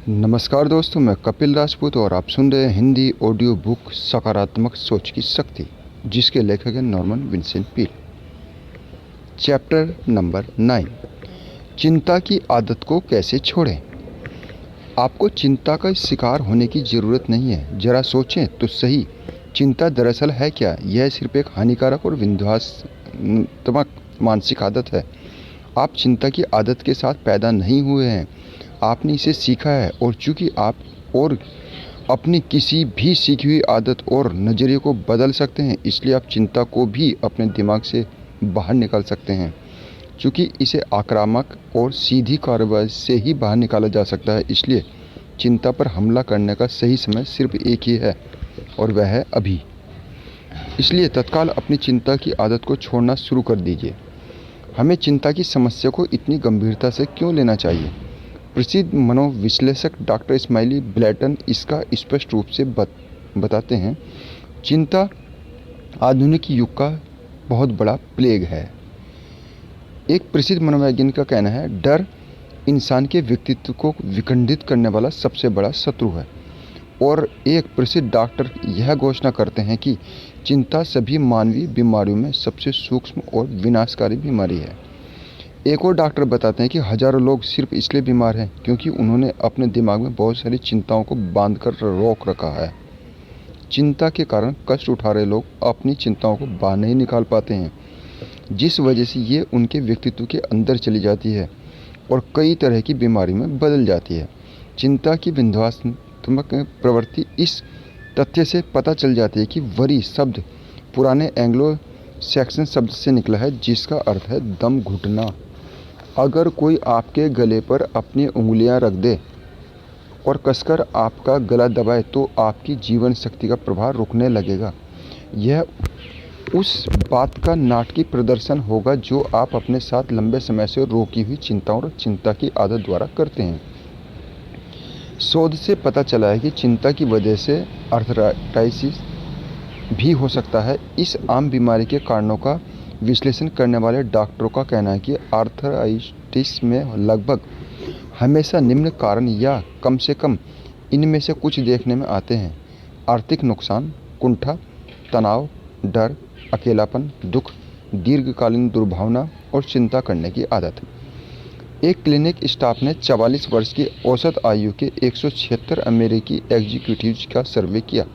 नमस्कार दोस्तों, मैं कपिल राजपूत और आप सुन रहे हैं हिंदी ऑडियो बुक सकारात्मक सोच की शक्ति, जिसके लेखक हैं Norman Vincent Peale. Chapter number 9, चिंता की आदत को कैसे छोड़ें। आपको चिंता का शिकार होने की ज़रूरत नहीं है। ज़रा सोचें तो सही, चिंता दरअसल है क्या? यह सिर्फ एक हानिकारक और विध्वंसात्मक मानसिक आदत है। आप चिंता की आदत के साथ पैदा नहीं हुए हैं, आपने इसे सीखा है। और चूंकि आप और अपनी किसी भी सीखी हुई आदत और नज़रिए को बदल सकते हैं, इसलिए आप चिंता को भी अपने दिमाग से बाहर निकाल सकते हैं। चूंकि इसे आक्रामक और सीधी कार्रवाई से ही बाहर निकाला जा सकता है, इसलिए चिंता पर हमला करने का सही समय सिर्फ एक ही है, और वह है अभी। इसलिए तत्काल अपनी चिंता की आदत को छोड़ना शुरू कर दीजिए। हमें चिंता की समस्या को इतनी गंभीरता से क्यों लेना चाहिए? प्रसिद्ध मनोविश्लेषक डॉक्टर स्माइली ब्लैटन इसका स्पष्ट रूप से बताते हैं। चिंता आधुनिक युग का बहुत बड़ा प्लेग है। एक प्रसिद्ध मनोवैज्ञानिक का कहना है, डर इंसान के व्यक्तित्व को विखंडित करने वाला सबसे बड़ा शत्रु है। और एक प्रसिद्ध डॉक्टर यह घोषणा करते हैं कि चिंता सभी मानवीय बीमारियों में सबसे सूक्ष्म और विनाशकारी बीमारी है। एक और डॉक्टर बताते हैं कि हजारों लोग सिर्फ इसलिए बीमार हैं क्योंकि उन्होंने अपने दिमाग में बहुत सारी चिंताओं को बांधकर रोक रखा है। चिंता के कारण कष्ट उठा रहे लोग अपनी चिंताओं को बाहर नहीं निकाल पाते हैं, जिस वजह से ये उनके व्यक्तित्व के अंदर चली जाती है और कई तरह की बीमारी में बदल जाती है। चिंता की विध्वंसात्मक प्रवृत्ति इस तथ्य से पता चल जाती है कि वरी शब्द पुराने एंग्लो सैक्सन शब्द से निकला है, जिसका अर्थ है दम घुटना। अगर कोई आपके गले पर अपनी उंगलियां रख दे और कसकर आपका गला दबाए तो आपकी जीवन शक्ति का प्रवाह रुकने लगेगा। यह उस बात का नाटकीय प्रदर्शन होगा जो आप अपने साथ लंबे समय से रोकी हुई चिंताओं और चिंता की आदत द्वारा करते हैं। शोध से पता चला है कि चिंता की वजह से आर्थराइटिस भी हो सकता है। इस आम बीमारी के कारणों का विश्लेषण करने वाले डॉक्टरों का कहना है कि आर्थराइटिस में लगभग हमेशा निम्न कारण या कम से कम इनमें से कुछ देखने में आते हैं: आर्थिक नुकसान, कुंठा, तनाव, डर, अकेलापन, दुख, दीर्घकालीन दुर्भावना और चिंता करने की आदत। एक क्लिनिक स्टाफ ने 44 वर्ष की औसत आयु के 176 अमेरिकी एग्जीक्यूटिव्स का सर्वे किया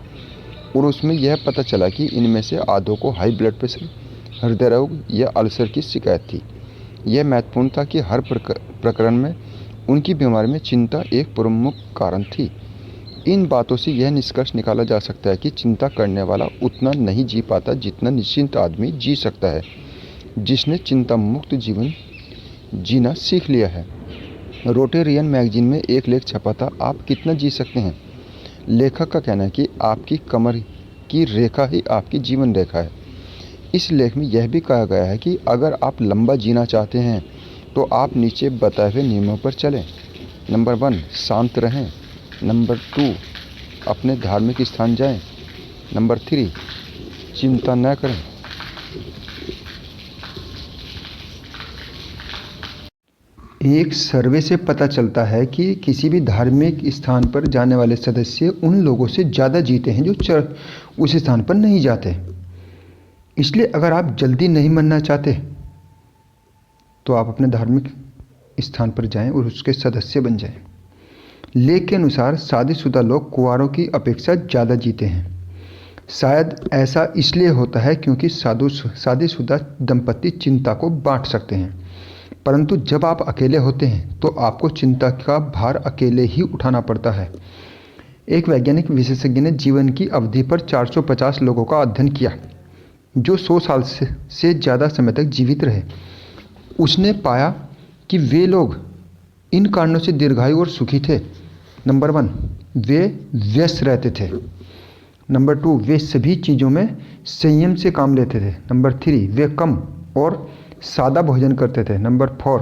और उसमें यह पता चला कि इनमें से आधों को हाई ब्लड प्रेशर, हृदय रोग या अल्सर की शिकायत थी। यह महत्वपूर्ण था कि हर प्रकरण में उनकी बीमारी में चिंता एक प्रमुख कारण थी। इन बातों से यह निष्कर्ष निकाला जा सकता है कि चिंता करने वाला उतना नहीं जी पाता जितना निश्चिंत आदमी जी सकता है, जिसने चिंता मुक्त जीवन जीना सीख लिया है। रोटेरियन मैगजीन में एक लेख छपा था, आप कितना जी सकते हैं। लेखक का कहना है कि आपकी कमर की रेखा ही आपकी जीवन रेखा है। इस लेख में यह भी कहा गया है कि अगर आप लंबा जीना चाहते हैं तो आप नीचे बताए हुए नियमों पर चलें। नंबर 1, शांत रहें। नंबर 2, अपने धार्मिक स्थान जाएं। नंबर 3, चिंता न करें। एक सर्वे से पता चलता है कि किसी भी धार्मिक स्थान पर जाने वाले सदस्य उन लोगों से ज़्यादा जीते हैं जो उस स्थान पर नहीं जाते। इसलिए अगर आप जल्दी नहीं मरना चाहते तो आप अपने धार्मिक स्थान पर जाएं और उसके सदस्य बन जाएं। लेख के अनुसार शादीशुदा लोग कुंवारों की अपेक्षा ज़्यादा जीते हैं। शायद ऐसा इसलिए होता है क्योंकि शादीशुदा दंपति चिंता को बांट सकते हैं, परंतु जब आप अकेले होते हैं तो आपको चिंता का भार अकेले ही उठाना पड़ता है। एक वैज्ञानिक विशेषज्ञ ने जीवन की अवधि पर 450 लोगों का अध्ययन किया जो 100 साल से ज़्यादा समय तक जीवित रहे। उसने पाया कि वे लोग इन कारणों से दीर्घायु और सुखी थे। नंबर 1, वे व्यस्त रहते थे। नंबर 2, वे सभी चीज़ों में संयम से काम लेते थे। नंबर 3, वे कम और सादा भोजन करते थे। नंबर 4,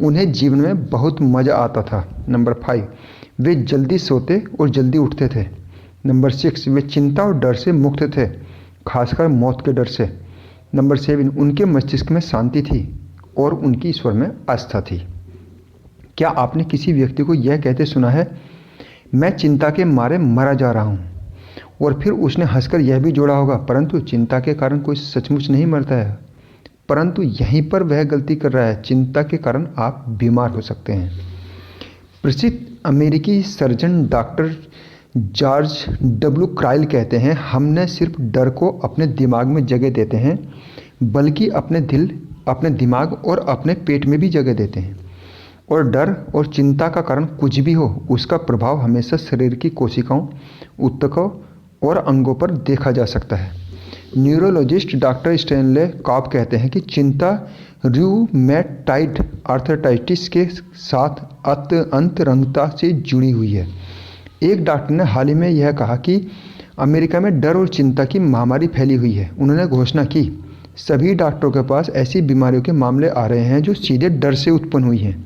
उन्हें जीवन में बहुत मज़ा आता था। नंबर 5, वे जल्दी सोते और जल्दी उठते थे। नंबर 6, वे चिंता और डर से मुक्त थे, खासकर मौत के डर से। नंबर 7, उनके मस्तिष्क में शांति थी और उनकी ईश्वर में आस्था थी। क्या आपने किसी व्यक्ति को यह कहते सुना है मैं चिंता के मारे मरा जा रहा हूँ। और फिर उसने हंसकर यह भी जोड़ा होगा, परंतु चिंता के कारण कोई सचमुच नहीं मरता है, परंतु यहीं पर वह गलती कर रहा है। चिंता के कारण आप बीमार हो सकते हैं। प्रसिद्ध अमेरिकी सर्जन डॉक्टर जॉर्ज डब्ल्यू क्राइल कहते हैं, हम न सिर्फ डर को अपने दिमाग में जगह देते हैं, बल्कि अपने दिल, अपने दिमाग और अपने पेट में भी जगह देते हैं। और डर और चिंता का कारण कुछ भी हो, उसका प्रभाव हमेशा शरीर की कोशिकाओं, ऊतकों और अंगों पर देखा जा सकता है। न्यूरोलॉजिस्ट डॉक्टर स्टैनले कॉब कहते हैं कि चिंता रूमेटाइड आर्थराइटिस के साथ अंतरंगता से जुड़ी हुई है। एक डॉक्टर ने हाल ही में यह कहा कि अमेरिका में डर और चिंता की महामारी फैली हुई है। उन्होंने घोषणा की, सभी डॉक्टरों के पास ऐसी बीमारियों के मामले आ रहे हैं जो सीधे डर से उत्पन्न हुई हैं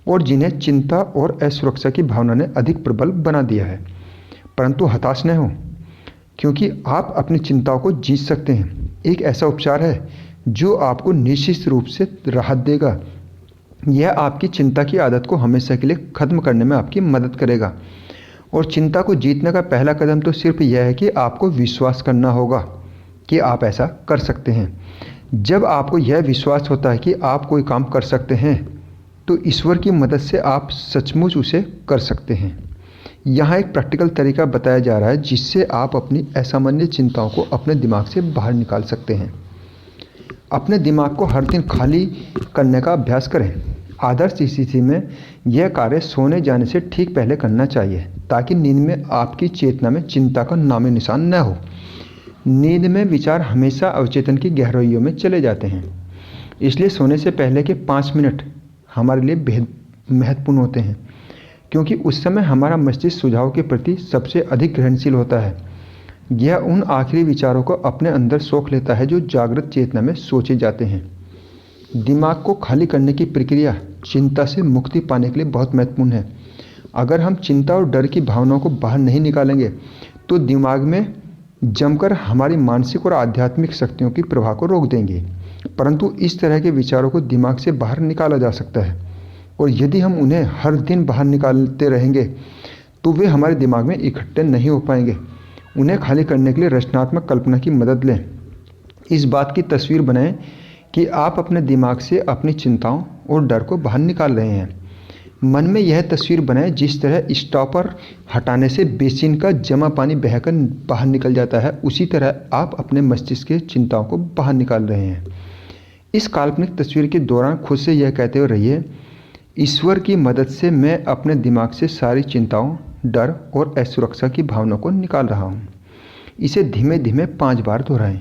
और जिन्हें चिंता और असुरक्षा की भावना ने अधिक प्रबल बना दिया है। परंतु हताश न हो, क्योंकि आप अपनी चिंताओं को जीत सकते हैं। एक ऐसा उपचार है जो आपको निश्चित रूप से राहत देगा। यह आपकी चिंता की आदत को हमेशा के लिए खत्म करने में आपकी मदद करेगा। और चिंता को जीतने का पहला कदम तो सिर्फ यह है कि आपको विश्वास करना होगा कि आप ऐसा कर सकते हैं। जब आपको यह विश्वास होता है कि आप कोई काम कर सकते हैं, तो ईश्वर की मदद से आप सचमुच उसे कर सकते हैं। यहाँ एक प्रैक्टिकल तरीका बताया जा रहा है जिससे आप अपनी असामान्य चिंताओं को अपने दिमाग से बाहर निकाल सकते हैं। अपने दिमाग को हर दिन खाली करने का अभ्यास करें। आदर्श स्थिति में यह कार्य सोने जाने से ठीक पहले करना चाहिए, ताकि नींद में आपकी चेतना में चिंता का नामो निशान न हो। नींद में विचार हमेशा अवचेतन की गहराइयों में चले जाते हैं, इसलिए सोने से पहले के 5 मिनट हमारे लिए बेहद महत्वपूर्ण होते हैं, क्योंकि उस समय हमारा मस्तिष्क सुझाव के प्रति सबसे अधिक ग्रहणशील होता है। यह उन आखिरी विचारों को अपने अंदर सोख लेता है जो जागृत चेतना में सोचे जाते हैं। दिमाग को खाली करने की प्रक्रिया चिंता से मुक्ति पाने के लिए बहुत महत्वपूर्ण है। अगर हम चिंता और डर की भावनाओं को बाहर नहीं निकालेंगे, तो दिमाग में जमकर हमारी मानसिक और आध्यात्मिक शक्तियों की प्रवाह को रोक देंगे। परंतु इस तरह के विचारों को दिमाग से बाहर निकाला जा सकता है, और यदि हम उन्हें हर दिन बाहर निकालते रहेंगे, तो वे हमारे दिमाग में इकट्ठे नहीं हो पाएंगे। उन्हें खाली करने के लिए रचनात्मक कल्पना की मदद लें। इस बात की तस्वीर बनाएं कि आप अपने दिमाग से अपनी चिंताओं और डर को बाहर निकाल रहे हैं। मन में यह तस्वीर बनाएं जिस तरह स्टॉपर हटाने से बेसिन का जमा पानी बहकर बाहर निकल जाता है, उसी तरह आप अपने मस्तिष्क की चिंताओं को बाहर निकाल रहे हैं। इस काल्पनिक तस्वीर के दौरान खुद से यह कहते हुए रहिए, ईश्वर की मदद से मैं अपने दिमाग से सारी चिंताओं, डर और असुरक्षा की भावनाओं को निकाल रहा हूँ। इसे धीमे धीमे 5 बार दोहराएं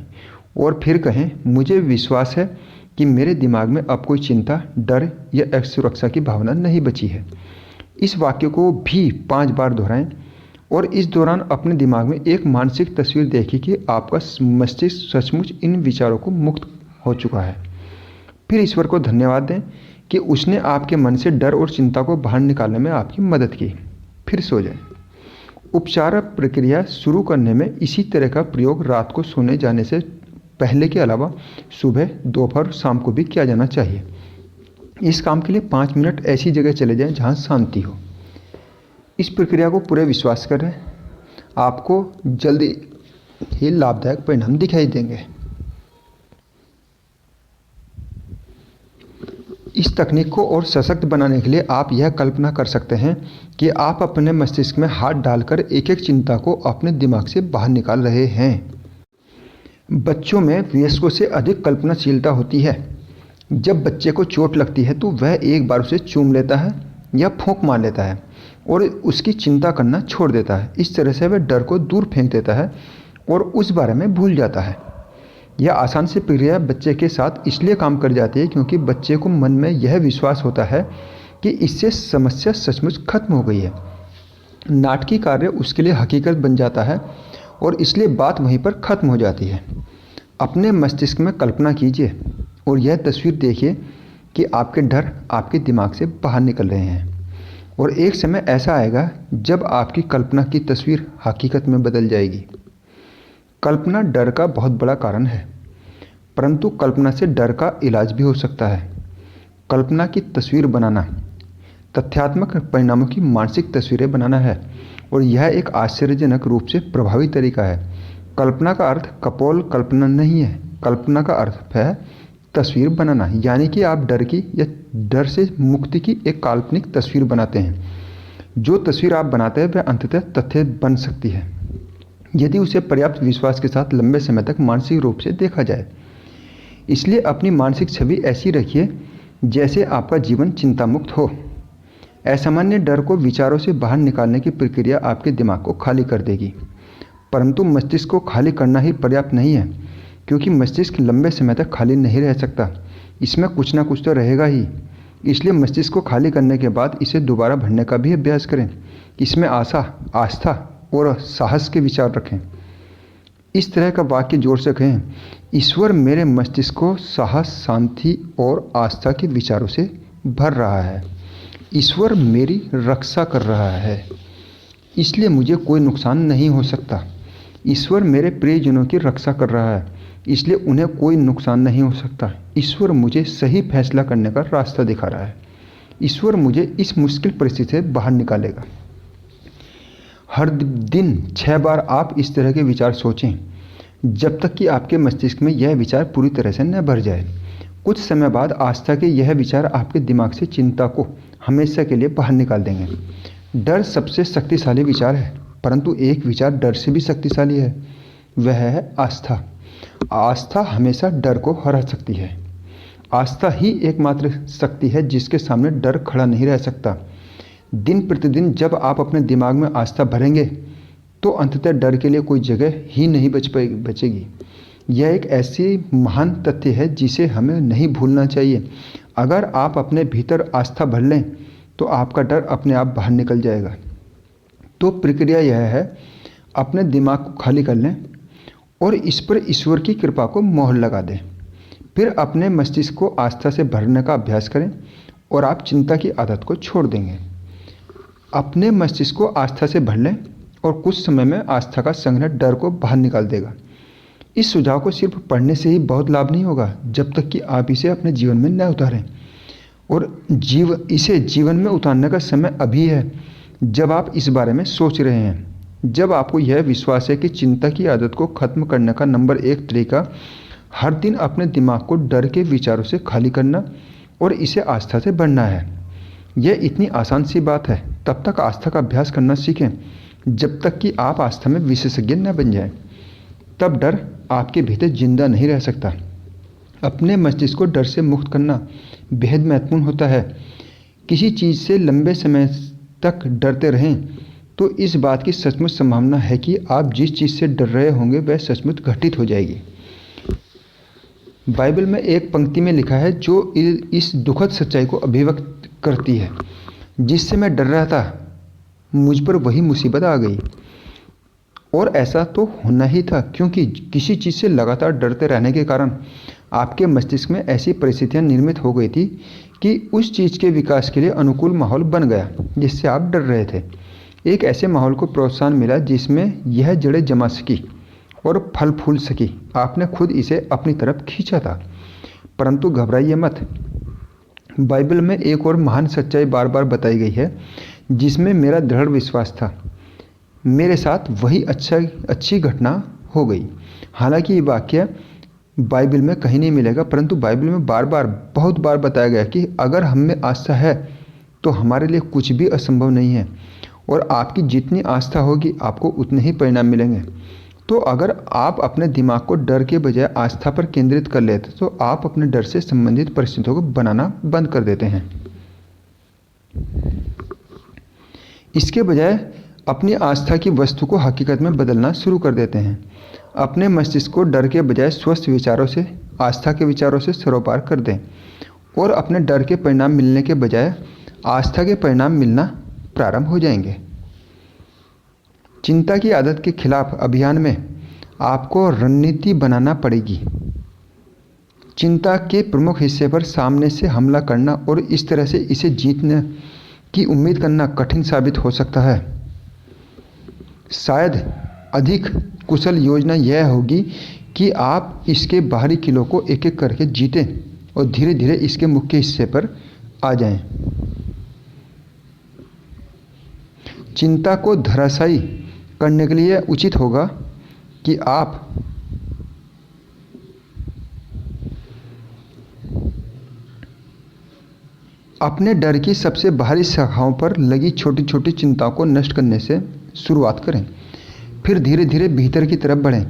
और फिर कहें, मुझे विश्वास है कि मेरे दिमाग में अब कोई चिंता, डर या असुरक्षा की भावना नहीं बची है। इस वाक्य को भी 5 बार दोहराएं और इस दौरान अपने दिमाग में एक मानसिक तस्वीर देखिए कि आपका मस्तिष्क सचमुच इन विचारों को मुक्त हो चुका है। फिर ईश्वर को धन्यवाद दें कि उसने आपके मन से डर और चिंता को बाहर निकालने में आपकी मदद की। फिर सो जाएं। उपचार प्रक्रिया शुरू करने में इसी तरह का प्रयोग रात को सोने जाने से पहले के अलावा सुबह, दोपहर, शाम को भी किया जाना चाहिए। इस काम के लिए 5 मिनट ऐसी जगह चले जाएं जहां शांति हो। इस प्रक्रिया को पूरे विश्वास करें, आपको जल्दी ही लाभदायक परिणाम दिखाई देंगे। इस तकनीक को और सशक्त बनाने के लिए आप यह कल्पना कर सकते हैं कि आप अपने मस्तिष्क में हाथ डालकर एक एक चिंता को अपने दिमाग से बाहर निकाल रहे हैं। बच्चों में वयस्कों से अधिक कल्पनाशीलता होती है। जब बच्चे को चोट लगती है तो वह एक बार उसे चूम लेता है या फूंक मार लेता है और उसकी चिंता करना छोड़ देता है। इस तरह से वह डर को दूर फेंक देता है और उस बारे में भूल जाता है। यह आसान सी प्रक्रिया बच्चे के साथ इसलिए काम कर जाती है क्योंकि बच्चे को मन में यह विश्वास होता है कि इससे समस्या सचमुच खत्म हो गई है। नाटकीय कार्य उसके लिए हकीकत बन जाता है और इसलिए बात वहीं पर खत्म हो जाती है। अपने मस्तिष्क में कल्पना कीजिए और यह तस्वीर देखिए कि आपके डर आपके दिमाग से बाहर निकल रहे हैं, और एक समय ऐसा आएगा जब आपकी कल्पना की तस्वीर हकीकत में बदल जाएगी। कल्पना डर का बहुत बड़ा कारण है, परंतु कल्पना से डर का इलाज भी हो सकता है। कल्पना की तस्वीर बनाना तथ्यात्मक परिणामों की मानसिक तस्वीरें बनाना है और यह एक आश्चर्यजनक रूप से प्रभावी तरीका है। कल्पना का अर्थ कपोल कल्पना नहीं है। कल्पना का अर्थ है तस्वीर बनाना, यानी कि आप डर की या डर से मुक्ति की एक काल्पनिक तस्वीर बनाते हैं। जो तस्वीर आप बनाते हैं वह अंततः तथ्य बन सकती है यदि उसे पर्याप्त विश्वास के साथ लंबे समय तक मानसिक रूप से देखा जाए। इसलिए अपनी मानसिक छवि ऐसी रखिए जैसे आपका जीवन चिंता मुक्त हो। असामान्य डर को विचारों से बाहर निकालने की प्रक्रिया आपके दिमाग को खाली कर देगी, परंतु मस्तिष्क को खाली करना ही पर्याप्त नहीं है, क्योंकि मस्तिष्क लंबे समय तक खाली नहीं रह सकता। इसमें कुछ ना कुछ तो रहेगा ही। इसलिए मस्तिष्क को खाली करने के बाद इसे दोबारा भरने का भी अभ्यास करें। इसमें आशा, आस्था और साहस के विचार रखें। इस तरह का वाक्य जोड़ से कहें, ईश्वर मेरे मस्तिष्क को साहस, शांति और आस्था के विचारों से भर रहा है। ईश्वर मेरी रक्षा कर रहा है, इसलिए मुझे कोई नुकसान नहीं हो सकता। ईश्वर मेरे प्रियजनों की रक्षा कर रहा है, इसलिए उन्हें कोई नुकसान नहीं हो सकता। ईश्वर मुझे सही फैसला करने का रास्ता दिखा रहा है। ईश्वर मुझे इस मुश्किल परिस्थिति से बाहर निकालेगा। हर दिन 6 बार आप इस तरह के विचार सोचें, जब तक कि आपके मस्तिष्क में यह विचार पूरी तरह से न भर जाए। कुछ समय बाद आस्था के यह विचार आपके दिमाग से चिंता को हमेशा के लिए बाहर निकाल देंगे। डर सबसे शक्तिशाली विचार है, परंतु एक विचार डर से भी शक्तिशाली है, वह है आस्था। आस्था हमेशा डर को हरा सकती है। आस्था ही एकमात्र शक्ति है जिसके सामने डर खड़ा नहीं रह सकता। दिन प्रतिदिन जब आप अपने दिमाग में आस्था भरेंगे तो अंततः डर के लिए कोई जगह ही नहीं बचेगी। यह एक ऐसी महान तथ्य है जिसे हमें नहीं भूलना चाहिए। अगर आप अपने भीतर आस्था भर लें तो आपका डर अपने आप बाहर निकल जाएगा। तो प्रक्रिया यह है, अपने दिमाग को खाली कर लें और इस पर ईश्वर की कृपा को मोहर लगा दें। फिर अपने मस्तिष्क को आस्था से भरने का अभ्यास करें और आप चिंता की आदत को छोड़ देंगे। अपने मस्तिष्क को आस्था से भर लें और कुछ समय में आस्था का संग्रह डर को बाहर निकाल देगा। इस सुझाव को सिर्फ पढ़ने से ही बहुत लाभ नहीं होगा जब तक कि आप इसे अपने जीवन में न उतारें। और इसे जीवन में उतारने का समय अभी है, जब आप इस बारे में सोच रहे हैं। जब आपको यह विश्वास है कि चिंता की आदत को खत्म करने का नंबर 1 तरीका हर दिन अपने दिमाग को डर के विचारों से खाली करना और इसे आस्था से भरना है। यह इतनी आसान सी बात है। तब तक आस्था का अभ्यास करना सीखें जब तक कि आप आस्था में विशेषज्ञ न बन जाएं। तब डर आपके भीतर जिंदा नहीं रह सकता। अपने मस्तिष्क को डर से मुक्त करना बेहद महत्वपूर्ण होता है। किसी चीज़ से लंबे समय तक डरते रहें तो इस बात की सचमुच संभावना है कि आप जिस चीज़ से डर रहे होंगे वह सचमुच घटित हो जाएगी। बाइबल में एक पंक्ति में लिखा है जो इस दुखद सच्चाई को अभिव्यक्त करती है, जिससे मैं डर रहा था मुझ पर वही मुसीबत आ गई। और ऐसा तो होना ही था, क्योंकि किसी चीज़ से लगातार डरते रहने के कारण आपके मस्तिष्क में ऐसी परिस्थितियां निर्मित हो गई थी कि उस चीज़ के विकास के लिए अनुकूल माहौल बन गया जिससे आप डर रहे थे। एक ऐसे माहौल को प्रोत्साहन मिला जिसमें यह जड़ें जमा सकी और फल फूल सकी। आपने खुद इसे अपनी तरफ खींचा था। परंतु घबराइए मत। बाइबल में एक और महान सच्चाई बार बार बताई गई है जिसमें मेरा दृढ़ विश्वास था। मेरे साथ वही अच्छी घटना हो गई। हालांकि ये वाक्य बाइबल में कहीं नहीं मिलेगा, परंतु बाइबल में बहुत बार बताया गया कि अगर हम में आस्था है तो हमारे लिए कुछ भी असंभव नहीं है। और आपकी जितनी आस्था होगी आपको उतने ही परिणाम मिलेंगे। तो अगर आप अपने दिमाग को डर के बजाय आस्था पर केंद्रित कर लेते तो आप अपने डर से संबंधित परिस्थितियों को बनाना बंद कर देते हैं। इसके बजाय अपनी आस्था की वस्तु को हकीकत में बदलना शुरू कर देते हैं। अपने मस्तिष्क को डर के बजाय स्वस्थ विचारों से, आस्था के विचारों से सरोपार कर दें और अपने डर के परिणाम मिलने के बजाय आस्था के परिणाम मिलना प्रारंभ हो जाएंगे। चिंता की आदत के खिलाफ अभियान में आपको रणनीति बनाना पड़ेगी। चिंता के प्रमुख हिस्से पर सामने से हमला करना और इस तरह से इसे जीतने की उम्मीद करना कठिन साबित हो सकता है। शायद अधिक कुशल योजना यह होगी कि आप इसके बाहरी किलों को एक एक करके जीतें और धीरे धीरे इसके मुख्य हिस्से पर आ जाएं। चिंता को धराशायी करने के लिए उचित होगा कि आप अपने डर की सबसे बाहरी शाखाओं पर लगी छोटी छोटी चिंताओं को नष्ट करने से शुरुआत करें। फिर धीरे धीरे भीतर की तरफ बढ़ें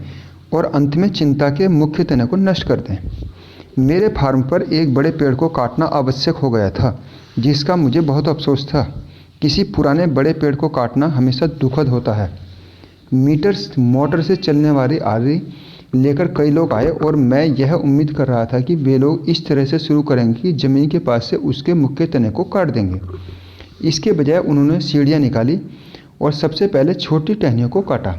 और अंत में चिंता के मुख्य तने को नष्ट कर दें। मेरे फार्म पर एक बड़े पेड़ को काटना आवश्यक हो गया था, जिसका मुझे बहुत अफसोस था। किसी पुराने बड़े पेड़ को काटना हमेशा दुखद होता है। मोटर से चलने वाली आरी लेकर कई लोग आए और मैं यह उम्मीद कर रहा था कि वे लोग इस तरह से शुरू करेंगे कि ज़मीन के पास से उसके मुख्य तने को काट देंगे। इसके बजाय उन्होंने सीढ़ियाँ निकाली और सबसे पहले छोटी टहनियों को काटा,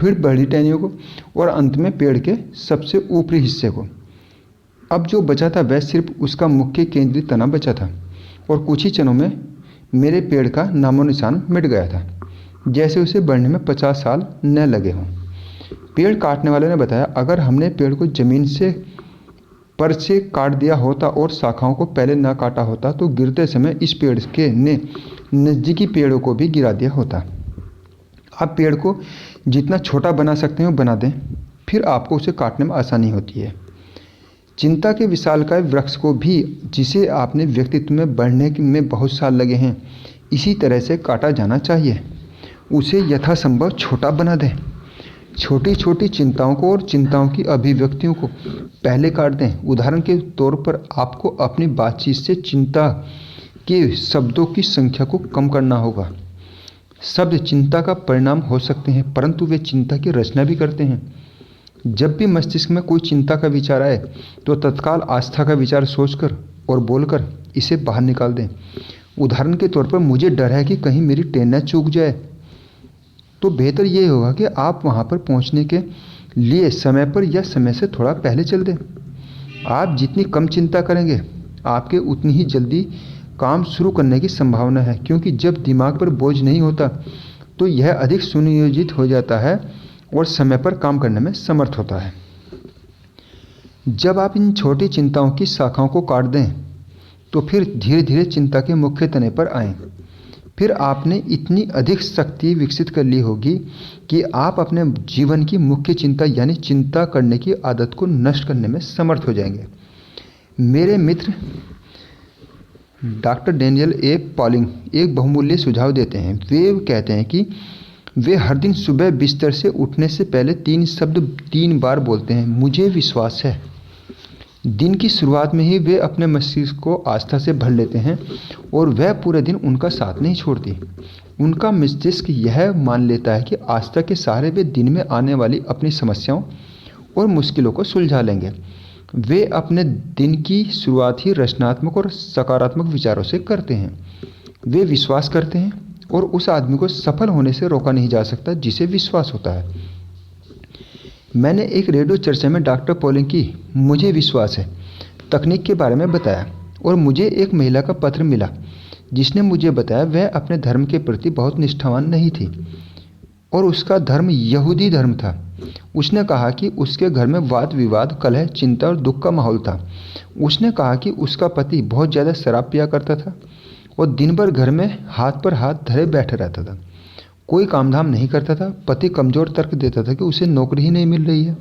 फिर बड़ी टहनियों को और अंत में पेड़ के सबसे ऊपरी हिस्से को। अब जो बचा था वह सिर्फ उसका मुख्य केंद्रीय तना बचा था और कुछ ही क्षणों में मेरे पेड़ का नामो निशान मिट गया था, जैसे उसे बढ़ने में 50 साल न लगे हों। पेड़ काटने वाले ने बताया, अगर हमने पेड़ को ज़मीन से काट दिया होता और शाखाओं को पहले न काटा होता तो गिरते समय इस पेड़ के ने नज़दीकी पेड़ों को भी गिरा दिया होता। आप पेड़ को जितना छोटा बना सकते हो बना दें, फिर आपको उसे काटने में आसानी होती है। चिंता के विशालकाय वृक्ष को भी, जिसे आपने व्यक्तित्व में बढ़ने में बहुत साल लगे हैं, इसी तरह से काटा जाना चाहिए। उसे यथासंभव छोटा बना दें। छोटी छोटी चिंताओं को और चिंताओं की अभिव्यक्तियों को पहले काट दें। उदाहरण के तौर पर आपको अपनी बातचीत से चिंता के शब्दों की संख्या को कम करना होगा। शब्द चिंता का परिणाम हो सकते हैं, परंतु वे चिंता की रचना भी करते हैं। जब भी मस्तिष्क में कोई चिंता का विचार आए तो तत्काल आस्था का विचार सोचकर और बोलकर इसे बाहर निकाल दें। उदाहरण के तौर पर, मुझे डर है कि कहीं मेरी ट्रेन न चूक जाए, तो बेहतर ये होगा कि आप वहाँ पर पहुँचने के लिए समय पर या समय से थोड़ा पहले चल दें। आप जितनी कम चिंता करेंगे, आपके उतनी ही जल्दी काम शुरू करने की संभावना है, क्योंकि जब दिमाग पर बोझ नहीं होता तो यह अधिक सुनियोजित हो जाता है और समय पर काम करने में समर्थ होता है। जब आप इन छोटी चिंताओं की शाखाओं को काट दें तो फिर धीरे धीरे चिंता के मुख्य तने पर आएं। फिर आपने इतनी अधिक शक्ति विकसित कर ली होगी कि आप अपने जीवन की मुख्य चिंता यानी चिंता करने की आदत को नष्ट करने में समर्थ हो जाएंगे। मेरे मित्र डॉक्टर डेनियल ए पॉलिंग एक बहुमूल्य सुझाव देते हैं। वे कहते हैं कि वे हर दिन सुबह बिस्तर से उठने से पहले 3 शब्द 3 बार बोलते हैं, मुझे विश्वास है। दिन की शुरुआत में ही वे अपने मस्तिष्क को आस्था से भर लेते हैं और वह पूरे दिन उनका साथ नहीं छोड़ती। उनका मस्तिष्क यह मान लेता है कि आस्था के सहारे वे दिन में आने वाली अपनी समस्याओं और मुश्किलों को सुलझा लेंगे। वे अपने दिन की शुरुआत ही रचनात्मक और सकारात्मक विचारों से करते हैं। वे विश्वास करते हैं और उस आदमी को सफल होने से रोका नहीं जा सकता जिसे विश्वास होता है। मैंने एक रेडियो चर्चा में डॉक्टर पॉलिंग की मुझे विश्वास है तकनीक के बारे में बताया और मुझे एक महिला का पत्र मिला जिसने मुझे बताया वह अपने धर्म के प्रति बहुत निष्ठावान नहीं थी और उसका धर्म यहूदी धर्म था। उसने कहा कि उसके घर में वाद विवाद, कलह, चिंता और दुख का माहौल था। उसने कहा कि उसका पति बहुत ज़्यादा शराब पिया करता था और दिन भर घर में हाथ पर हाथ धरे बैठे रहता था। कोई काम धाम नहीं करता था। पति कमज़ोर तर्क देता था कि उसे नौकरी ही नहीं मिल रही है।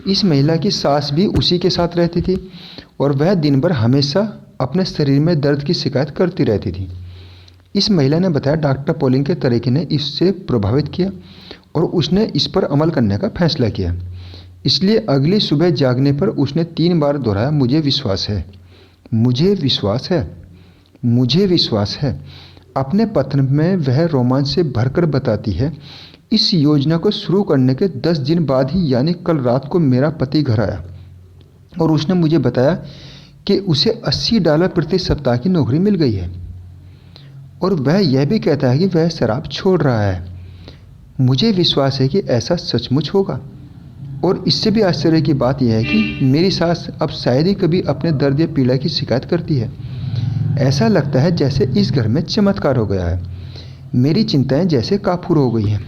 इस महिला की सास भी उसी के साथ रहती थी और वह दिन भर हमेशा अपने शरीर में दर्द की शिकायत करती रहती थी। इस महिला ने बताया डॉक्टर पॉलिंग के तरीके ने इससे प्रभावित किया और उसने इस पर अमल करने का फैसला किया। इसलिए अगली सुबह जागने पर उसने 3 बार दोहराया, मुझे विश्वास है, मुझे विश्वास है, मुझे विश्वास है। अपने पत्र में वह रोमांच से भरकर बताती है, इस योजना को शुरू करने के 10 दिन बाद ही यानी कल रात को मेरा पति घर आया और उसने मुझे बताया कि उसे $80 प्रति सप्ताह की नौकरी मिल गई है और वह यह भी कहता है कि वह शराब छोड़ रहा है। मुझे विश्वास है कि ऐसा सचमुच होगा। और इससे भी आश्चर्य की बात यह है कि मेरी सास अब शायद ही कभी अपने दर्द या पीड़ा की शिकायत करती है। ऐसा लगता है जैसे इस घर में चमत्कार हो गया है। मेरी चिंताएं जैसे काफूर हो गई हैं।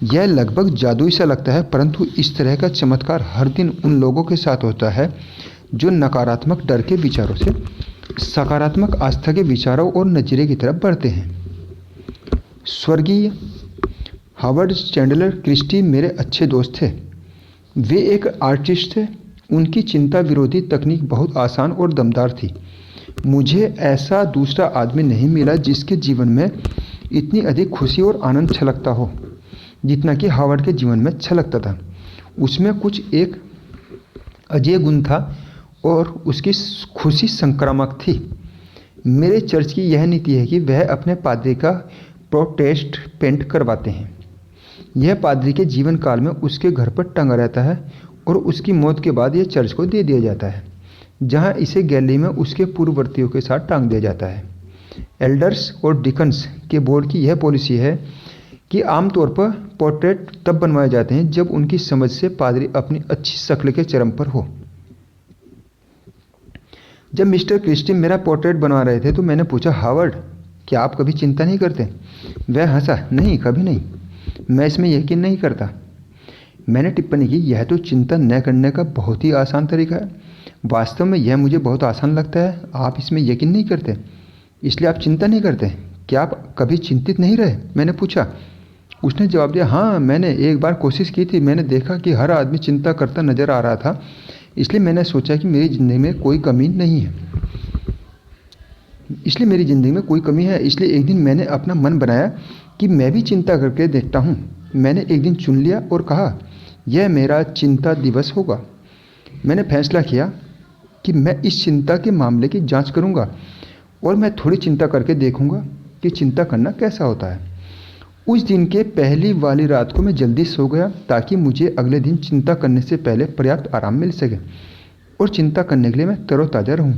यह लगभग जादुई सा लगता है, परंतु इस तरह का चमत्कार हर दिन उन लोगों के साथ होता है जो नकारात्मक डर के विचारों से सकारात्मक आस्था के विचारों और नजरिए की तरफ बढ़ते हैं। स्वर्गीय हावर्ड चैंडलर क्रिस्टी मेरे अच्छे दोस्त थे। वे एक आर्टिस्ट थे। उनकी चिंता विरोधी तकनीक बहुत आसान और दमदार थी। मुझे ऐसा दूसरा आदमी नहीं मिला जिसके जीवन में इतनी अधिक खुशी और आनंद छलकता हो जितना कि हावर्ड के जीवन में छलकता था। उसमें कुछ एक अजय गुण था और उसकी खुशी संक्रामक थी। मेरे चर्च की यह नीति है कि वह अपने पादरी का प्रोटेस्ट पेंट करवाते हैं। यह पादरी के जीवन काल में उसके घर पर टंगा रहता है और उसकी मौत के बाद यह चर्च को दे दिया जाता है, जहां इसे गैलरी में उसके पूर्ववर्तियों के साथ टांग दिया जाता है। एल्डर्स और डिकन्स के बोर्ड की यह पॉलिसी है कि आमतौर पर पोर्ट्रेट तब बनवाए जाते हैं जब उनकी समझ से पादरी अपनी अच्छी शक्ल के चरम पर हो। जब मिस्टर क्रिस्टी मेरा पोर्ट्रेट बनवा रहे थे तो मैंने पूछा, हावर्ड, क्या आप कभी चिंता नहीं करते? वह हंसा, नहीं, कभी नहीं, मैं इसमें यकीन नहीं करता। मैंने टिप्पणी की, यह तो चिंता न करने का बहुत ही आसान तरीका है। वास्तव में यह मुझे बहुत आसान लगता है। आप इसमें यकीन नहीं करते, इसलिए आप चिंता नहीं करते। क्या आप कभी चिंतित नहीं रहे? मैंने पूछा। उसने जवाब दिया, हाँ, मैंने एक बार कोशिश की थी। मैंने देखा कि हर आदमी चिंता करता नजर आ रहा था, इसलिए मैंने सोचा कि मेरी ज़िंदगी में कोई कमी नहीं है। इसलिए एक दिन मैंने अपना मन बनाया कि मैं भी चिंता करके देखता हूँ। मैंने एक दिन चुन लिया और कहा, यह मेरा चिंता दिवस होगा। मैंने फैसला किया कि मैं इस चिंता के मामले की जांच करूंगा और मैं थोड़ी चिंता करके देखूंगा कि चिंता करना कैसा होता है। उस दिन के पहली वाली रात को मैं जल्दी सो गया ताकि मुझे अगले दिन चिंता करने से पहले पर्याप्त आराम मिल सके और चिंता करने के लिए मैं तरोताज़ा रहूं।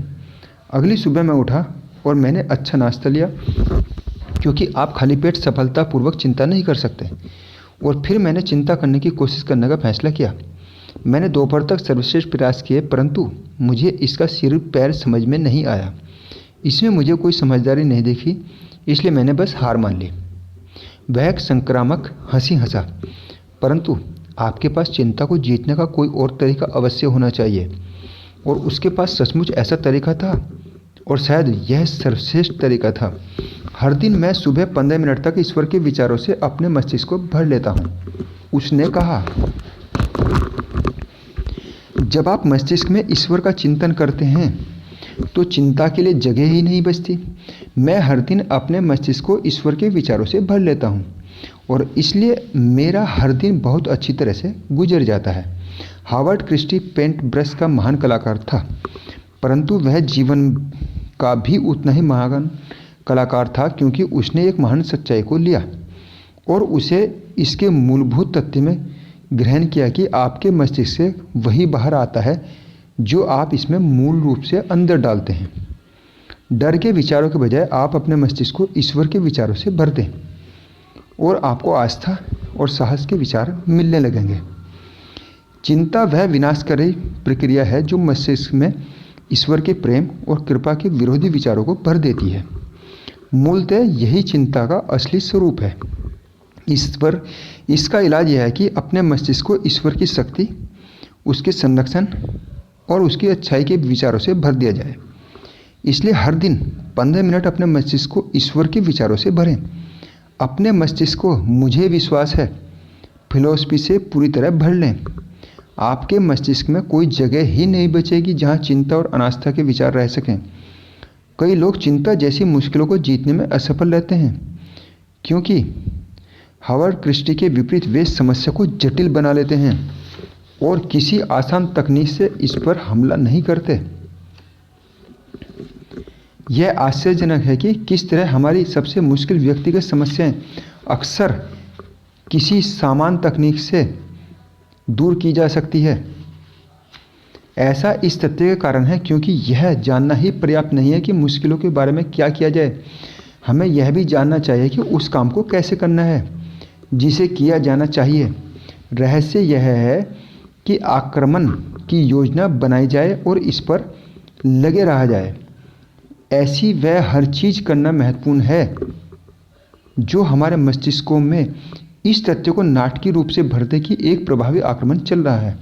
अगली सुबह मैं उठा और मैंने अच्छा नाश्ता लिया, क्योंकि आप खाली पेट सफलतापूर्वक चिंता नहीं कर सकते। और फिर मैंने चिंता करने की कोशिश करने का फैसला किया। मैंने दोपहर तक सर्वश्रेष्ठ प्रयास किए, परंतु मुझे इसका सिर पैर समझ में नहीं आया। इसमें मुझे कोई समझदारी नहीं दिखी, इसलिए मैंने बस हार मान ली। वह एक संक्रामक हंसी हंसा, परंतु आपके पास चिंता को जीतने का कोई और तरीका अवश्य होना चाहिए। और उसके पास सचमुच ऐसा तरीका था, और शायद यह सर्वश्रेष्ठ तरीका था। हर दिन मैं सुबह 15 मिनट तक ईश्वर के विचारों से अपने मस्तिष्क को भर लेता हूँ। उसने कहा, जब आप मस्तिष्क में ईश्वर का चिंतन करते हैं तो चिंता के लिए जगह ही नहीं बचती। मैं हर दिन अपने मस्तिष्क को ईश्वर के विचारों से भर लेता हूँ और इसलिए मेरा हर दिन बहुत अच्छी तरह से गुजर जाता है। हावर्ड क्रिस्टी पेंट ब्रश का महान कलाकार था, परंतु वह जीवन का भी उतना ही महान कलाकार था, क्योंकि उसने एक महान सच्चाई को लिया और उसे इसके मूलभूत तथ्य में ग्रहण किया कि आपके मस्तिष्क से वही बाहर आता है जो आप इसमें मूल रूप से अंदर डालते हैं। डर के विचारों के बजाय आप अपने मस्तिष्क को ईश्वर के विचारों से भर दें और आपको आस्था और साहस के विचार मिलने लगेंगे। चिंता वह विनाशकारी प्रक्रिया है जो मस्तिष्क में ईश्वर के प्रेम और कृपा के विरोधी विचारों को भर देती है। मूलतः यही चिंता का असली स्वरूप है। इसका इलाज यह है कि अपने मस्तिष्क को ईश्वर की शक्ति, उसके संरक्षण और उसकी अच्छाई के विचारों से भर दिया जाए। इसलिए हर दिन 15 मिनट अपने मस्तिष्क को ईश्वर के विचारों से भरें। अपने मस्तिष्क को, मुझे विश्वास है, फिलॉसफी से पूरी तरह भर लें। आपके मस्तिष्क में कोई जगह ही नहीं बचेगी जहां चिंता और अनास्था के विचार रह सकें। कई लोग चिंता जैसी मुश्किलों को जीतने में असफल रहते हैं, क्योंकि हावर्ड क्रिस्टी के विपरीत वे समस्या को जटिल बना लेते हैं और किसी आसान तकनीक से इस पर हमला नहीं करते। यह आश्चर्यजनक है कि किस तरह हमारी सबसे मुश्किल व्यक्तिगत समस्याएं अक्सर किसी सामान्य तकनीक से दूर की जा सकती है। ऐसा इस तथ्य के कारण है क्योंकि यह जानना ही पर्याप्त नहीं है कि मुश्किलों के बारे में क्या किया जाए। हमें यह भी जानना चाहिए कि उस काम को कैसे करना है जिसे किया जाना चाहिए। रहस्य यह है कि आक्रमण की योजना बनाई जाए और इस पर लगे रहा जाए। ऐसी वह हर चीज़ करना महत्वपूर्ण है जो हमारे मस्तिष्कों में इस तथ्य को नाटकीय रूप से भर दे कि एक प्रभावी आक्रमण चल रहा है।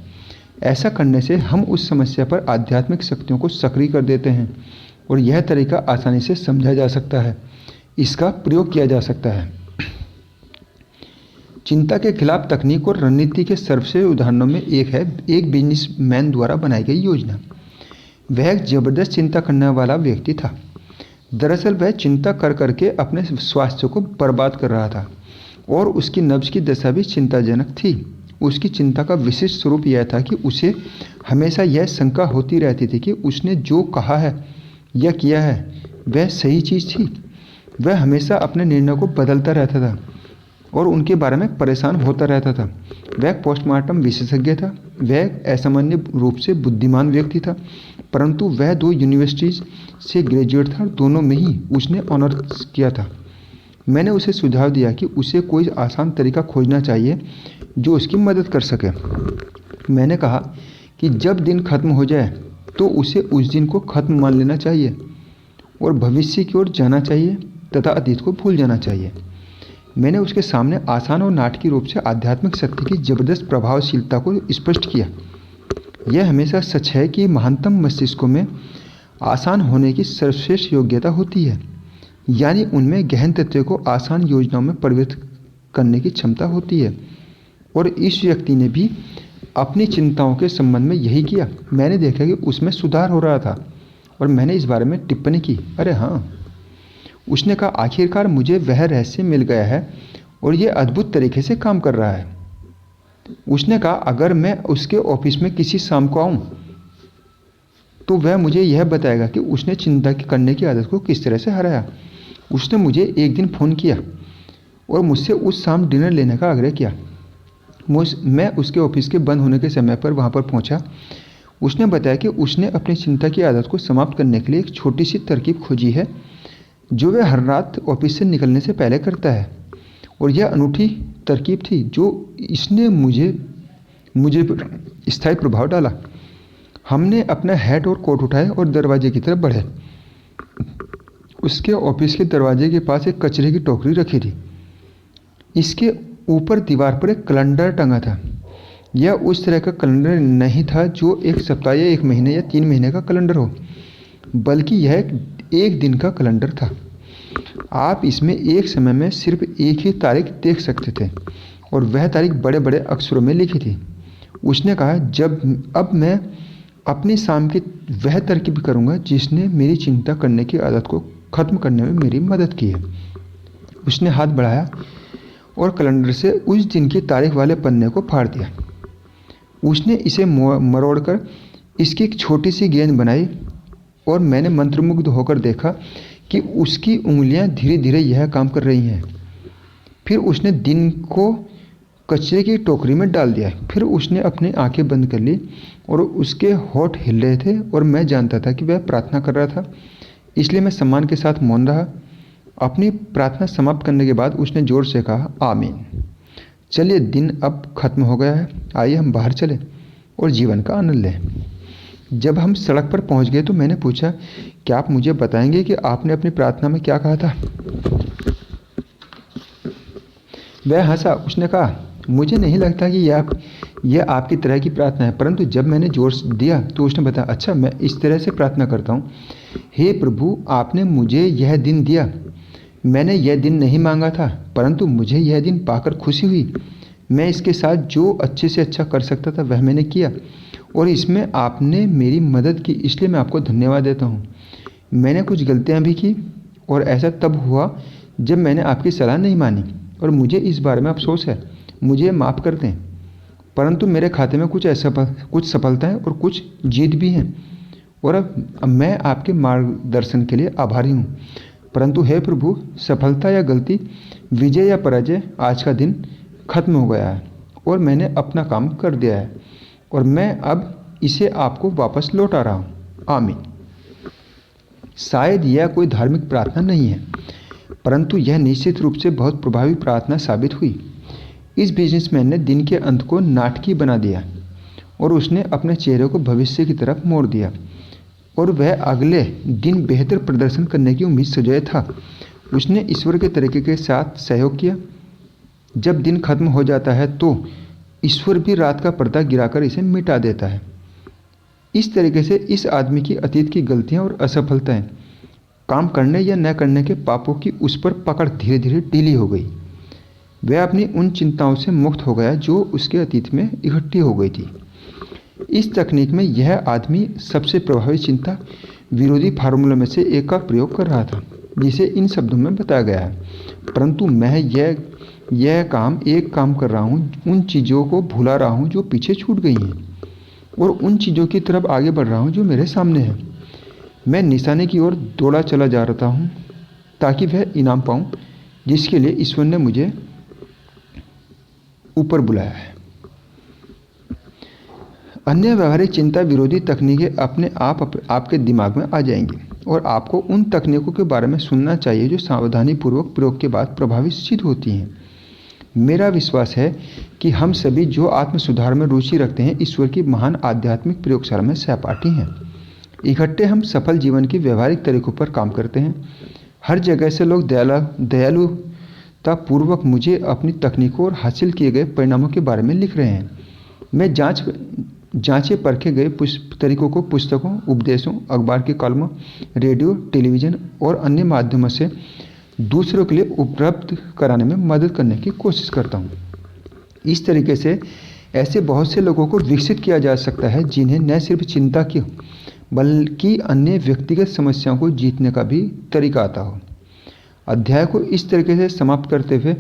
ऐसा करने से हम उस समस्या पर आध्यात्मिक शक्तियों को सक्रिय कर देते हैं और यह तरीका आसानी से समझा जा सकता है। इसका प्रयोग किया जा सकता है। चिंता के खिलाफ तकनीक और रणनीति के सर्वश्रेष्ठ उदाहरणों में एक है एक बिजनेसमैन द्वारा बनाई गई योजना। वह एक जबरदस्त चिंता करने वाला व्यक्ति था। दरअसल वह चिंता कर करके अपने स्वास्थ्य को बर्बाद कर रहा था और उसकी नब्ज की दशा भी चिंताजनक थी। उसकी चिंता का विशिष्ट स्वरूप यह था कि उसे हमेशा यह शंका होती रहती थी कि उसने जो कहा है या किया है वह सही चीज़ थी। वह हमेशा अपने निर्णय को बदलता रहता था और उनके बारे में परेशान होता रहता था। वह एक पोस्टमार्टम विशेषज्ञ था। वह एक असामान्य रूप से बुद्धिमान व्यक्ति था, परंतु वह 2 यूनिवर्सिटीज़ से ग्रेजुएट था और दोनों में ही उसने ऑनर्स किया था। मैंने उसे सुझाव दिया कि उसे कोई आसान तरीका खोजना चाहिए जो उसकी मदद कर सके। मैंने कहा कि जब दिन खत्म हो जाए तो उसे उस दिन को खत्म मान लेना चाहिए और भविष्य की ओर जाना चाहिए तथा अतीत को भूल जाना चाहिए। मैंने उसके सामने आसान और नाटकीय रूप से आध्यात्मिक शक्ति की जबरदस्त प्रभावशीलता को स्पष्ट किया। यह हमेशा सच है कि महानतम मस्तिष्कों में आसान होने की सर्वश्रेष्ठ योग्यता होती है, यानी उनमें गहन तथ्यों को आसान योजनाओं में परिवर्तित करने की क्षमता होती है। और इस व्यक्ति ने भी अपनी चिंताओं के संबंध में यही किया। मैंने देखा कि उसमें सुधार हो रहा था और मैंने इस बारे में टिप्पणी की। अरे हाँ, उसने कहा, आखिरकार मुझे वह रहस्य मिल गया है और यह अद्भुत तरीके से काम कर रहा है। उसने कहा, अगर मैं उसके ऑफिस में किसी शाम को आऊँ तो वह मुझे यह बताएगा कि उसने चिंता करने की आदत को किस तरह से हराया। उसने मुझे एक दिन फ़ोन किया और मुझसे उस शाम डिनर लेने का आग्रह किया। मैं उसके ऑफिस के बंद होने के समय पर वहाँ पर पहुँचा। उसने बताया कि उसने अपनी चिंता की आदत को समाप्त करने के लिए एक छोटी सी तरकीब खोजी है जो वह हर रात ऑफिस से निकलने से पहले करता है। और यह अनूठी तरकीब थी जो इसने मुझे पर स्थायी प्रभाव डाला। हमने अपना हैट और कोट उठाए और दरवाजे की तरफ बढ़े। उसके ऑफिस के दरवाजे के पास एक कचरे की टोकरी रखी थी। इसके ऊपर दीवार पर एक कैलेंडर टंगा था। यह उस तरह का कैलेंडर नहीं था जो एक सप्ताह या 1 महीने या 3 महीने का कैलेंडर हो, बल्कि यह एक दिन का कैलेंडर था। आप इसमें एक समय में सिर्फ एक ही तारीख देख सकते थे और वह तारीख बड़े बड़े अक्षरों में लिखी थी। उसने कहा, अब मैं अपनी शाम की वह तरकीब करूँगा जिसने मेरी चिंता करने की आदत को ख़त्म करने में मेरी मदद की है। उसने हाथ बढ़ाया और कैलेंडर से उस दिन की तारीख वाले पन्ने को फाड़ दिया। उसने इसे मरोड़कर इसकी एक छोटी सी गेंद बनाई और मैंने मंत्रमुग्ध होकर देखा कि उसकी उंगलियां धीरे धीरे यह काम कर रही हैं। फिर उसने दिन को कचरे की टोकरी में डाल दिया। फिर उसने अपनी आंखें बंद कर ली और उसके होंठ हिल रहे थे और मैं जानता था कि वह प्रार्थना कर रहा था, इसलिए मैं सम्मान के साथ मौन रहा। अपनी प्रार्थना समाप्त करने के बाद उसने ज़ोर से कहा, आमीन। चलिए, दिन अब खत्म हो गया है, आइए हम बाहर चलें और जीवन का आनंद लें। जब हम सड़क पर पहुंच गए तो मैंने पूछा, क्या आप मुझे बताएंगे कि आपने अपनी प्रार्थना में क्या कहा था? वह हंसा। उसने कहा, मुझे नहीं लगता कि यह आपकी तरह की प्रार्थना है, परंतु जब मैंने जोर दिया तो उसने बताया, अच्छा, मैं इस तरह से प्रार्थना करता हूँ, हे प्रभु, आपने मुझे यह दिन दिया। मैंने यह दिन नहीं मांगा था, परंतु मुझे यह दिन पाकर खुशी हुई। मैं इसके साथ जो अच्छे से अच्छा कर सकता था वह मैंने किया और इसमें आपने मेरी मदद की, इसलिए मैं आपको धन्यवाद देता हूँ। मैंने कुछ गलतियाँ भी की और ऐसा तब हुआ जब मैंने आपकी सलाह नहीं मानी और मुझे इस बारे में अफसोस है। मुझे माफ़ कर दें, परंतु मेरे खाते में कुछ सफलताएं और कुछ जीत भी हैं और अब मैं आपके मार्गदर्शन के लिए आभारी हूँ। परंतु हे प्रभु, सफलता या गलती, विजय या पराजय, आज का दिन खत्म हो गया है और मैंने अपना काम कर दिया है और मैं अब इसे आपको वापस लौटा रहा हूँ। आमीन। शायद यह कोई धार्मिक प्रार्थना नहीं है, परंतु यह निश्चित रूप से बहुत प्रभावी प्रार्थना साबित हुई। इस बिजनेसमैन ने दिन के अंत को नाटकीय बना दिया और उसने अपने चेहरे को भविष्य की तरफ मोड़ दिया और वह अगले दिन बेहतर प्रदर्शन करने की उम्मीद सजाए था। उसने ईश्वर के तरीके के साथ सहयोग किया। जब दिन खत्म हो जाता है तो ईश्वर भी रात का पर्दा गिराकर इसे मिटा देता है। इस तरीके से इस आदमी की अतीत की गलतियां और असफलताएं, काम करने या न करने के पापों की उस पर पकड़ धीरे धीरे ढीली हो गई। वह अपनी उन चिंताओं से मुक्त हो गया जो उसके अतीत में इकट्ठी हो गई थी। इस तकनीक में यह आदमी सबसे प्रभावी चिंता विरोधी फार्मूला में से एक का प्रयोग कर रहा था, जिसे इन शब्दों में बताया गया है। परंतु मैं एक काम कर रहा हूँ, उन चीज़ों को भुला रहा हूँ जो पीछे छूट गई हैं, और उन चीज़ों की तरफ आगे बढ़ रहा हूँ जो मेरे सामने है। मैं निशाने की ओर दौड़ा चला जा रहा हूँ ताकि वह इनाम पाऊँ जिसके लिए ईश्वर ने मुझे ऊपर बुलाया है। अन्य व्यवहारिक चिंता विरोधी तकनीकें अपने आप आपके दिमाग में आ जाएंगी, और आपको उन तकनीकों के बारे में सुनना चाहिए जो सावधानीपूर्वक प्रयोग के बाद प्रभावी सिद्ध होती हैं। मेरा विश्वास है कि हम सभी जो आत्म सुधार में रुचि रखते हैं, ईश्वर की महान आध्यात्मिक प्रयोगशाला में सहपाठी हैं। इकट्ठे हम सफल जीवन के व्यवहारिक तरीकों पर काम करते हैं। हर जगह से लोग दयालुतापूर्वक मुझे अपनी तकनीकों और हासिल किए गए परिणामों के बारे में लिख रहे हैं। मैं जांचे परखे गए तरीकों को पुस्तकों, उपदेशों, अखबार की कॉलमों, रेडियो, टेलीविज़न और अन्य माध्यमों से दूसरों के लिए उपलब्ध कराने में मदद करने की कोशिश करता हूँ। इस तरीके से ऐसे बहुत से लोगों को विकसित किया जा सकता है जिन्हें न सिर्फ चिंता की बल्कि अन्य व्यक्तिगत समस्याओं को जीतने का भी तरीका आता हो। अध्याय को इस तरीके से समाप्त करते हुए,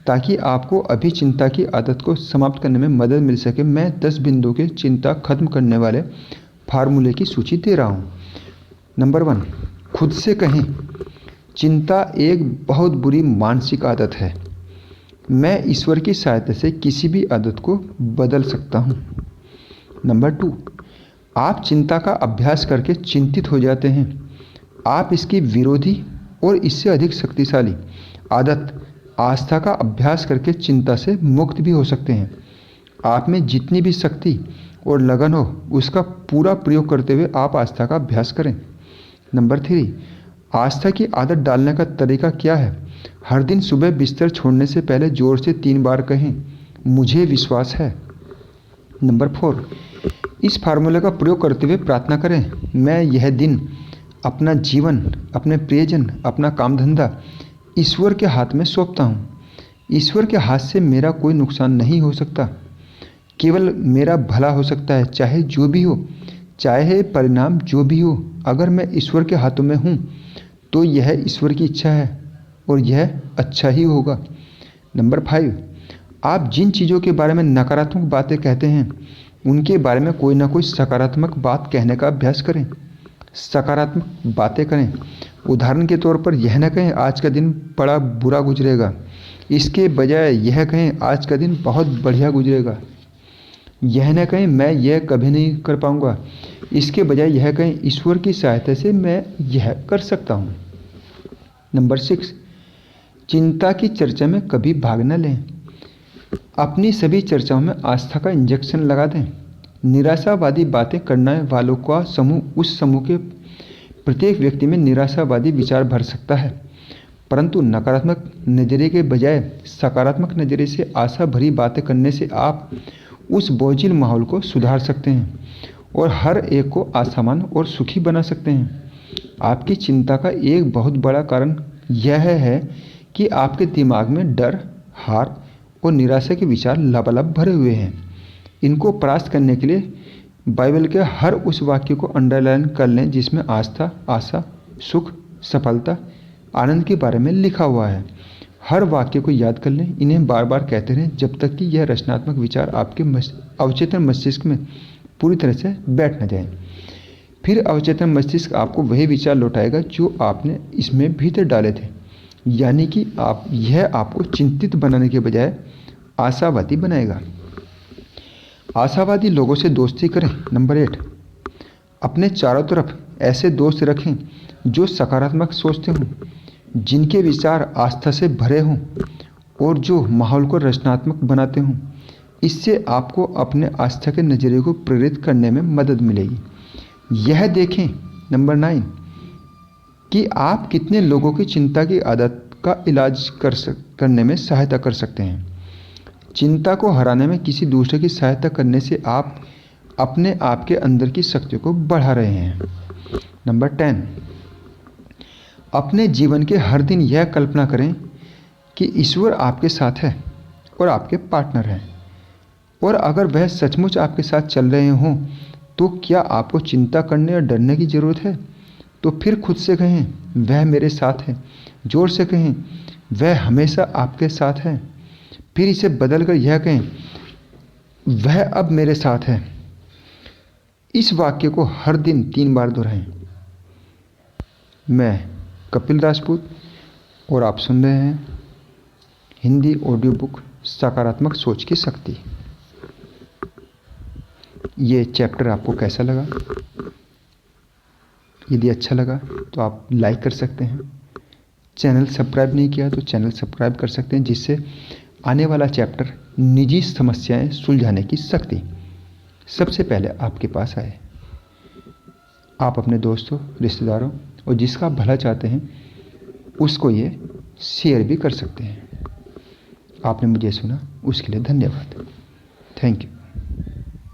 ताकि आपको अभी चिंता की आदत को समाप्त करने में मदद मिल सके, मैं 10 बिंदुओं के चिंता खत्म करने वाले फार्मूले की सूची दे रहा हूँ। नंबर 1, खुद से कहें, चिंता एक बहुत बुरी मानसिक आदत है। मैं ईश्वर की सहायता से किसी भी आदत को बदल सकता हूँ। नंबर 2, आप चिंता का अभ्यास करके चिंतित हो जाते हैं। आप इसकी विरोधी और इससे अधिक शक्तिशाली आदत आस्था का अभ्यास करके चिंता से मुक्त भी हो सकते हैं। आप में जितनी भी शक्ति और लगन हो, उसका पूरा प्रयोग करते हुए आप आस्था का अभ्यास करें। नंबर 3, आस्था की आदत डालने का तरीका क्या है? हर दिन सुबह बिस्तर छोड़ने से पहले जोर से 3 बार कहें, मुझे विश्वास है। नंबर 4, इस फार्मूले का प्रयोग करते हुए प्रार्थना करें, मैं यह दिन, अपना जीवन, अपने प्रियजन, अपना काम धंधा ईश्वर के हाथ में सौंपता हूँ। ईश्वर के हाथ से मेरा कोई नुकसान नहीं हो सकता, केवल मेरा भला हो सकता है, चाहे जो भी हो, चाहे परिणाम जो भी हो। अगर मैं ईश्वर के हाथों में हूँ तो यह ईश्वर की इच्छा है और यह अच्छा ही होगा। नंबर 5, आप जिन चीज़ों के बारे में नकारात्मक बातें कहते हैं, उनके बारे में कोई ना कोई सकारात्मक बात कहने का अभ्यास करें। सकारात्मक बातें करें। उदाहरण के तौर पर यह न कहें, आज का दिन बड़ा बुरा गुजरेगा। इसके बजाय यह कहें, आज का दिन बहुत बढ़िया गुजरेगा। यह न कहें, मैं यह कभी नहीं कर पाऊंगा। इसके बजाय यह कहें, ईश्वर की सहायता से मैं यह कर सकता हूँ। नंबर 6, चिंता की चर्चा में कभी भाग न लें। अपनी सभी चर्चाओं में आस्था का इंजेक्शन लगा दें। निराशावादी बातें करने वालों का समूह, उस समूह के प्रत्येक व्यक्ति में निराशावादी विचार भर सकता है, परंतु नकारात्मक नज़रिए के बजाय सकारात्मक नज़रिए से आशा भरी बातें करने से आप उस बोझिल माहौल को सुधार सकते हैं और हर एक को आसामान और सुखी बना सकते हैं। आपकी चिंता का एक बहुत बड़ा कारण यह है कि आपके दिमाग में डर, हार और निराशा के विचार लबालब भरे हुए हैं। इनको परास्त करने के लिए बाइबल के हर उस वाक्य को अंडरलाइन कर लें जिसमें आस्था, आशा, सुख, सफलता, आनंद के बारे में लिखा हुआ है। हर वाक्य को याद कर लें, इन्हें बार बार कहते रहें जब तक कि यह रचनात्मक विचार आपके अवचेतन मस्तिष्क में पूरी तरह से बैठ न जाए। फिर अवचेतन मस्तिष्क आपको वही विचार लौटाएगा जो आपने इसमें भीतर डाले थे, यानी कि यह आपको चिंतित बनाने के बजाय आशावादी बनाएगा। आशावादी लोगों से दोस्ती करें। नंबर 8, अपने चारों तरफ ऐसे दोस्त रखें जो सकारात्मक सोचते हों, जिनके विचार आस्था से भरे हों और जो माहौल को रचनात्मक बनाते हों। इससे आपको अपने आस्था के नज़रिए को प्रेरित करने में मदद मिलेगी। यह देखें, नंबर 9, कि आप कितने लोगों की चिंता की आदत का इलाज करने में सहायता कर सकते हैं। चिंता को हराने में किसी दूसरे की सहायता करने से आप अपने आप के अंदर की शक्ति को बढ़ा रहे हैं। नंबर 10, अपने जीवन के हर दिन यह कल्पना करें कि ईश्वर आपके साथ है और आपके पार्टनर हैं, और अगर वह सचमुच आपके साथ चल रहे हों, तो क्या आपको चिंता करने और डरने की ज़रूरत है? तो फिर खुद से कहें, वह मेरे साथ है। ज़ोर से कहें, वह हमेशा आपके साथ है। फिर इसे बदल कर यह कहें, वह अब मेरे साथ है। इस वाक्य को हर दिन 3 बार दोहराएं। मैं कपिल राजपूत, और आप सुन रहे हैं हिंदी ऑडियो बुक सकारात्मक सोच की शक्ति। ये चैप्टर आपको कैसा लगा? यदि अच्छा लगा तो आप लाइक कर सकते हैं। चैनल सब्सक्राइब नहीं किया तो चैनल सब्सक्राइब कर सकते हैं, जिससे आने वाला चैप्टर निजी समस्याएं सुलझाने की शक्ति सबसे पहले आपके पास आए। आप अपने दोस्तों, रिश्तेदारों और जिसका आप भला चाहते हैं उसको ये शेयर भी कर सकते हैं। आपने मुझे सुना, उसके लिए धन्यवाद। Thank you.